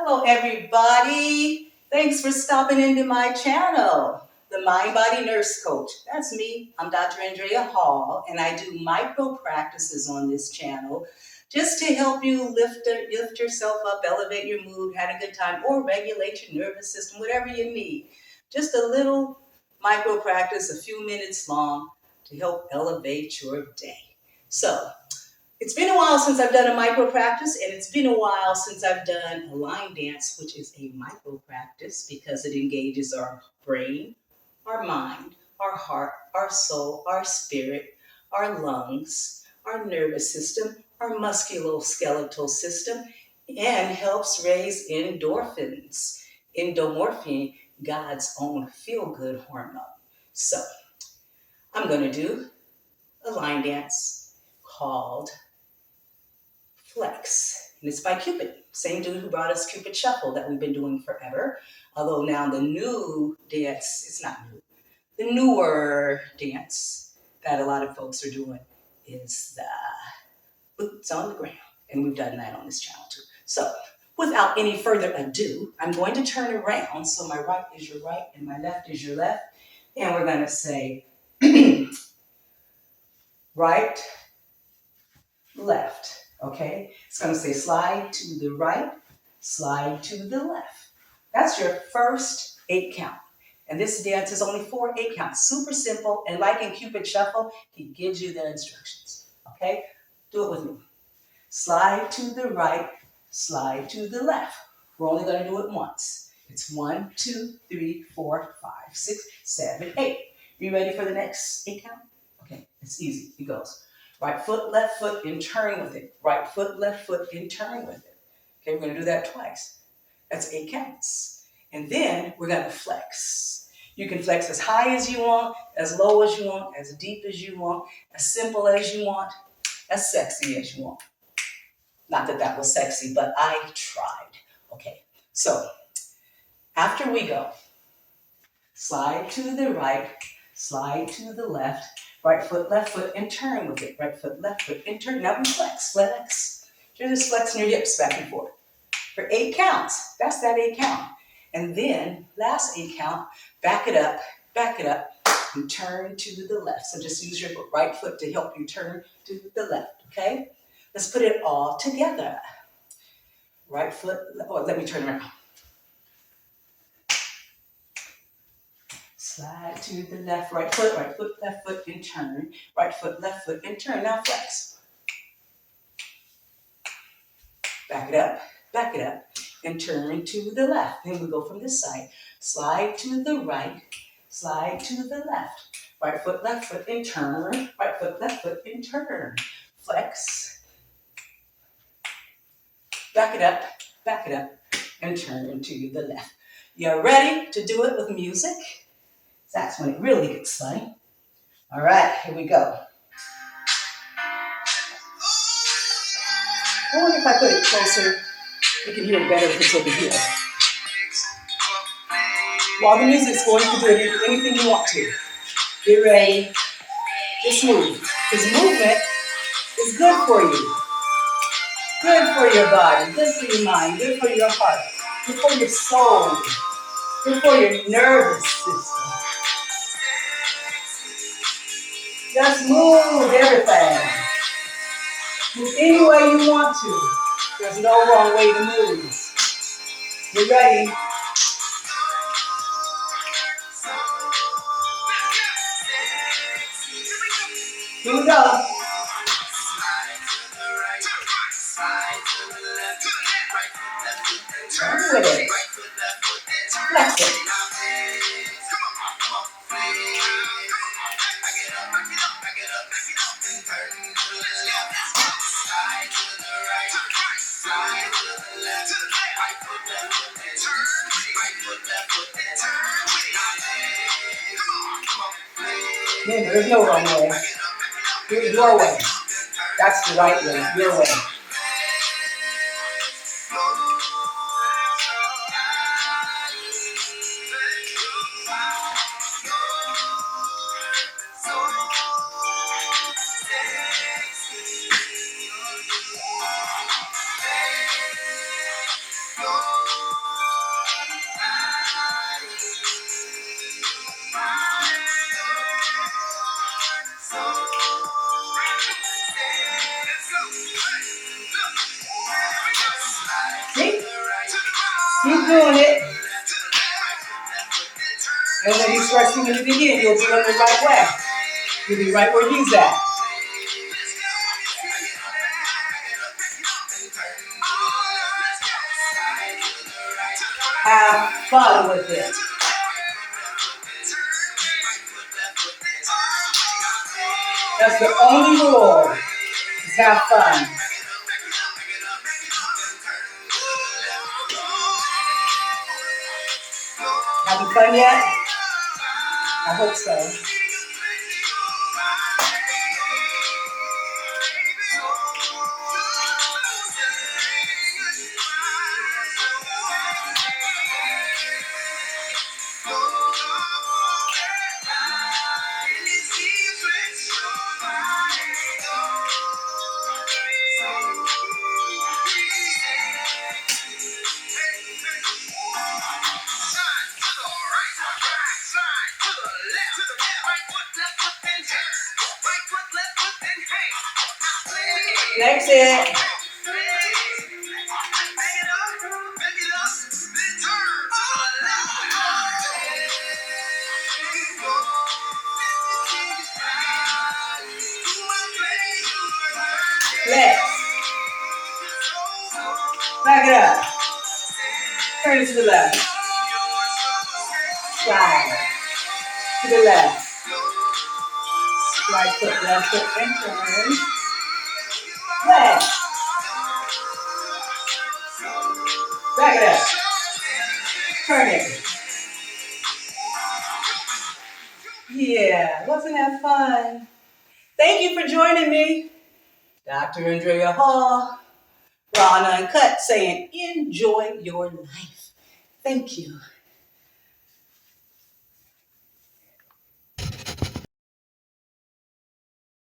Hello, everybody. Thanks for stopping into my channel, the Mind Body Nurse Coach. That's me. I'm Dr. Andrea Hall, and I do micro practices on this channel just to help you lift yourself up, elevate your mood, have a good time, or regulate your nervous system, whatever you need. Just a little micro practice, a few minutes long, to help elevate your day. So, it's been a while since I've done a micro practice, and it's been a while since I've done a line dance, which is a micro practice because it engages our brain, our mind, our heart, our soul, our spirit, our lungs, our nervous system, our musculoskeletal system, and helps raise endorphins. Endomorphine, God's own feel-good hormone. So, I'm going to do a line dance called Flex. And it's by Cupid, same dude who brought us Cupid Shuffle that we've been doing forever. Although now the new dance, it's not new, the newer dance that a lot of folks are doing is the boots on the ground. And we've done that on this channel too. So without any further ado, I'm going to turn around so my right is your right and my left is your left. And we're going to say right, left. Okay, it's going to say slide to the right, slide to the left. That's your first 8 count. And this dance is only 4 8 counts. Super simple. And like in Cupid Shuffle, he gives you the instructions. Okay, do it with me. Slide to the right, slide to the left. We're only going to do it once. It's 1, 2, 3, 4, 5, 6, 7, 8. You ready for the next 8 count? Okay, it's easy. It goes. Right foot, left foot, and turn with it. Right foot, left foot, and turn with it. Okay, we're going to do that twice. That's 8 counts. And then we're going to flex. You can flex as high as you want, as low as you want, as deep as you want, as simple as you want, as sexy as you want. Not that that was sexy, but I tried. Okay, so after we go, slide to the right, slide to the left, right foot, left foot, and turn with it. Right foot, left foot, and turn. Now we flex, flex. You're just flexing your hips back and forth. For 8 counts, that's that 8 count. And then, last 8 count, back it up, and turn to the left. So just use your right foot to help you turn to the left, okay? Let's put it all together. Right foot, let me turn around. Slide to the left, right foot, left foot, and turn. Right foot, left foot, and turn. Now flex. Back it up, and turn to the left. Then we go from this side. Slide to the right, slide to the left. Right foot, left foot, and turn. Right foot, left foot, and turn. Flex. Back it up, and turn to the left. You're ready to do it with music? That's when it really gets funny. All right, here we go. I wonder if I put it closer, you can hear it better if it's over here. While the music's going, you can do anything you want to. Get ready. Just move. Because movement is good for you. Good for your body, good for your mind, good for your heart, good for your soul, good for your nervous system. Just move everything. Move any way you want to. There's no wrong way to move. You ready? Here we go. Turn with it. Flex it. There's no wrong way. Here's your way. That's the right way. Your way. See? Keep doing it. And when you start singing it again, you'll be on the right way. You'll be right where he's at. Have fun with it. That's the only rule. Just have fun. Having fun yet? I hope so. Exit. Left. Back it up. Turn it to the left. Slide. To the left. Right foot, left foot, and turn. Left. Back it up. Turn it. Yeah, wasn't that fun? Thank you for joining me. Dr. Andrea Hall, Raw and Uncut, saying enjoy your life. Thank you.